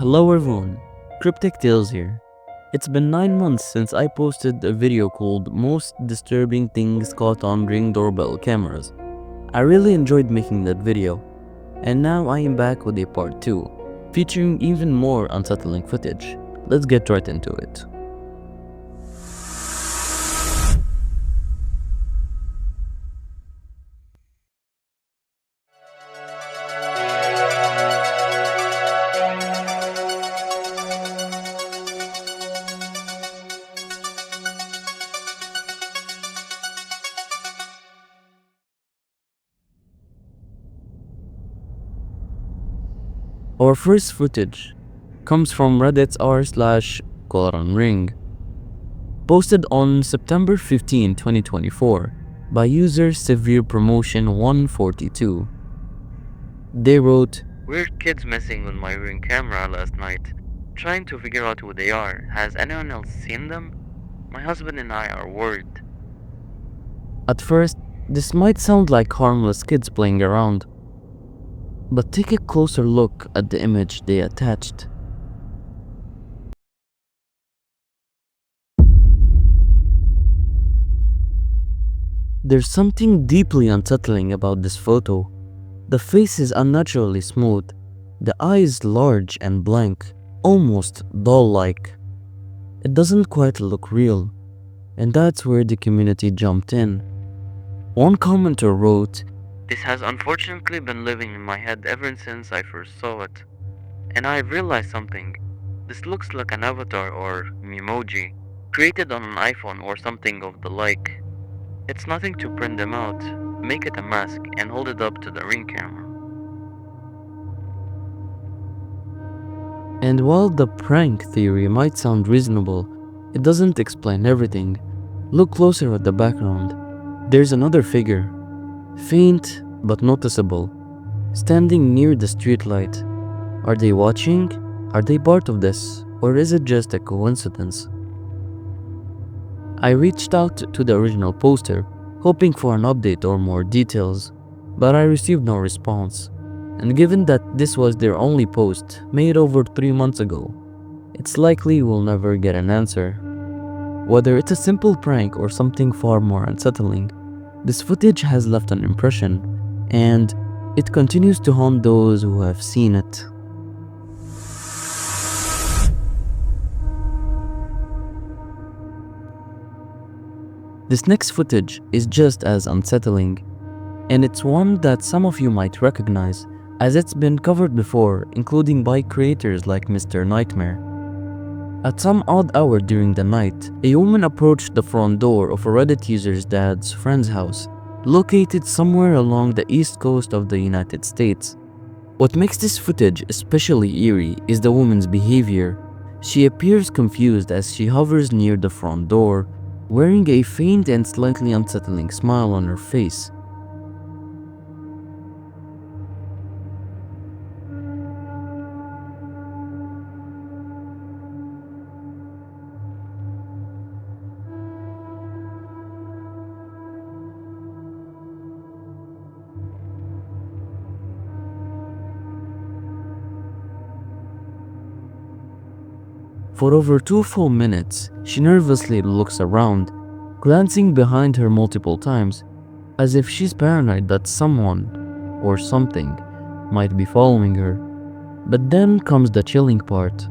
Hello everyone, Cryptic Tales here. It's been 9 months since I posted a video called Most Disturbing Things Caught on Ring Doorbell Cameras. I really enjoyed making that video, and now I am back with a part 2, featuring even more unsettling footage. Let's get right into it. Our first footage comes from Reddit's r/ring, posted on September 15, 2024 by user Severe Promotion 142. They wrote, "Weird kids messing with my Ring camera last night, trying to figure out who they are. Has anyone else seen them? My husband and I are worried." At first, this might sound like harmless kids playing around, but take a closer look at the image they attached. There's something deeply unsettling about this photo. The face is unnaturally smooth, the eyes large and blank, almost doll-like. It doesn't quite look real, and that's where the community jumped in. One commenter wrote, "This has unfortunately been living in my head ever since I first saw it. And I've realized something. This looks like an avatar or memoji, created on an iPhone or something of the like. It's nothing to print them out, make it a mask, and hold it up to the Ring camera." And while the prank theory might sound reasonable, it doesn't explain everything. Look closer at the background. There's another figure, faint but noticeable, standing near the streetlight. Are they watching? Are they part of this? Or is it just a coincidence? I reached out to the original poster, hoping for an update or more details, but I received no response. And given that this was their only post, made over 3 months ago, it's likely we'll never get an answer. Whether it's a simple prank or something far more unsettling, this footage has left an impression, and it continues to haunt those who have seen it. This next footage is just as unsettling, and it's one that some of you might recognize, as it's been covered before, including by creators like Mr. Nightmare. At some odd hour during the night, a woman approached the front door of a Reddit user's dad's friend's house, located somewhere along the east coast of the United States. What makes this footage especially eerie is the woman's behavior. She appears confused as she hovers near the front door, wearing a faint and slightly unsettling smile on her face. For over 2 full minutes, she nervously looks around, glancing behind her multiple times, as if she's paranoid that someone or something might be following her. But then comes the chilling part: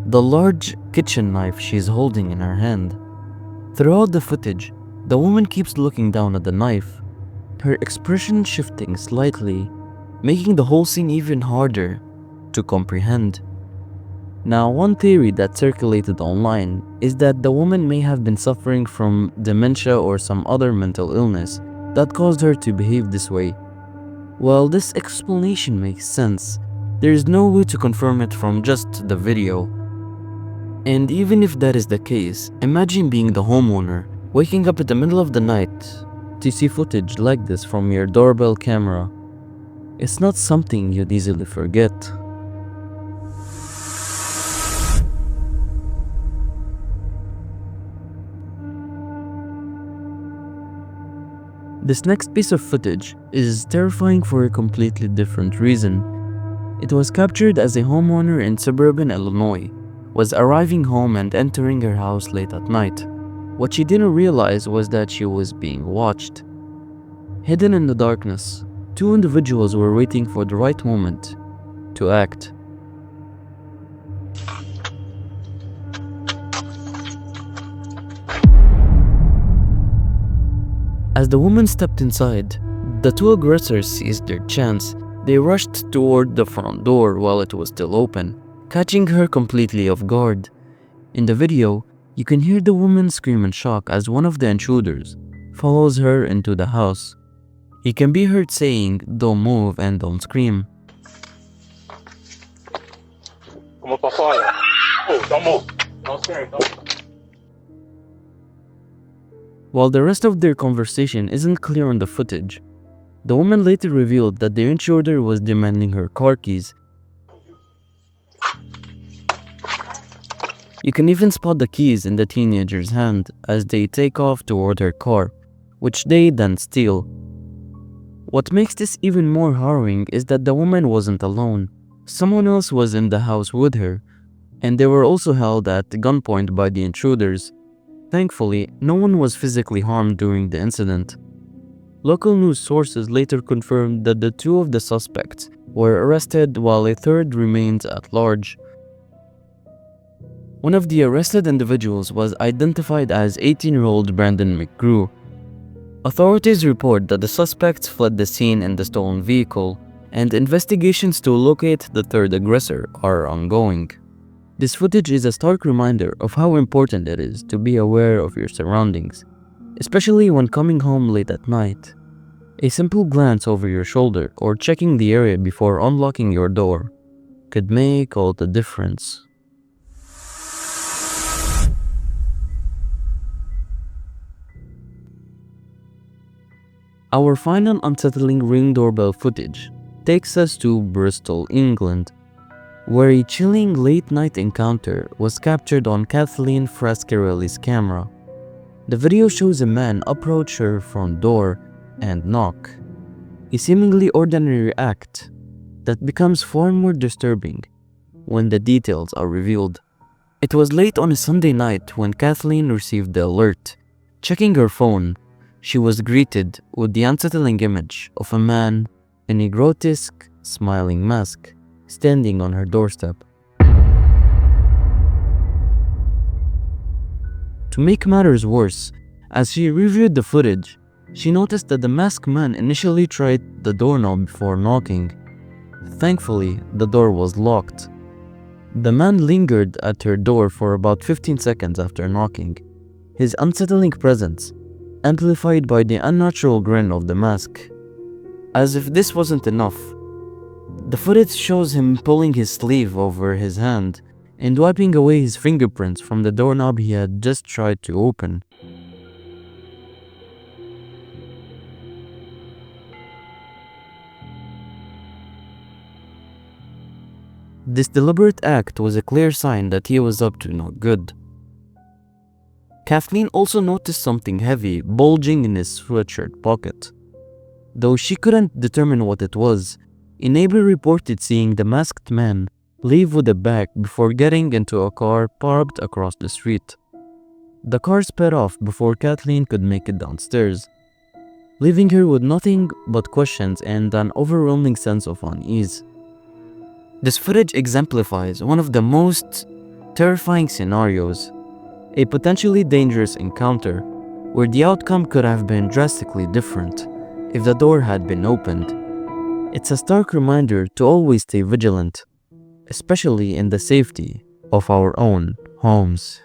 the large kitchen knife she's holding in her hand. Throughout the footage, the woman keeps looking down at the knife, her expression shifting slightly, making the whole scene even harder to comprehend. Now, one theory that circulated online is that the woman may have been suffering from dementia or some other mental illness that caused her to behave this way. While this explanation makes sense, there is no way to confirm it from just the video. And even if that is the case, imagine being the homeowner, waking up in the middle of the night to see footage like this from your doorbell camera. It's not something you'd easily forget. This next piece of footage is terrifying for a completely different reason. It was captured as a homeowner in suburban Illinois was arriving home and entering her house late at night. What she didn't realize was that she was being watched. Hidden in the darkness, two individuals were waiting for the right moment to act. As the woman stepped inside, the two aggressors seized their chance. They rushed toward the front door while it was still open, catching her completely off guard. In the video, you can hear the woman scream in shock as one of the intruders follows her into the house. He can be heard saying, "Don't move and don't scream." Como pra fora. Oh, don't move. Don't scream. While the rest of their conversation isn't clear on the footage, the woman later revealed that the intruder was demanding her car keys. You can even spot the keys in the teenager's hand as they take off toward her car, which they then steal. What makes this even more harrowing is that the woman wasn't alone. Someone else was in the house with her, and they were also held at gunpoint by the intruders. Thankfully, no one was physically harmed during the incident. Local news sources later confirmed that the two of the suspects were arrested while a third remains at large. One of the arrested individuals was identified as 18-year-old Brandon McGrew. Authorities report that the suspects fled the scene in the stolen vehicle, and investigations to locate the third aggressor are ongoing. This footage is a stark reminder of how important it is to be aware of your surroundings, especially when coming home late at night. A simple glance over your shoulder or checking the area before unlocking your door could make all the difference. Our final unsettling Ring doorbell footage takes us to Bristol, England, where a chilling late-night encounter was captured on Kathleen Frascarelli's camera. The video shows a man approach her front door and knock, a seemingly ordinary act that becomes far more disturbing when the details are revealed. It was late on a Sunday night when Kathleen received the alert. Checking her phone, she was greeted with the unsettling image of a man in a grotesque, smiling mask standing on her doorstep. To make matters worse, as she reviewed the footage, she noticed that the masked man initially tried the doorknob before knocking. Thankfully, the door was locked. The man lingered at her door for about 15 seconds after knocking, his unsettling presence amplified by the unnatural grin of the mask. As if this wasn't enough, the footage shows him pulling his sleeve over his hand and wiping away his fingerprints from the doorknob he had just tried to open. This deliberate act was a clear sign that he was up to no good. Kathleen also noticed something heavy bulging in his sweatshirt pocket. Though she couldn't determine what it was, a neighbor reported seeing the masked man leave with a bag before getting into a car parked across the street. The car sped off before Kathleen could make it downstairs, leaving her with nothing but questions and an overwhelming sense of unease. This footage exemplifies one of the most terrifying scenarios, a potentially dangerous encounter where the outcome could have been drastically different if the door had been opened. It's a stark reminder to always stay vigilant, especially in the safety of our own homes.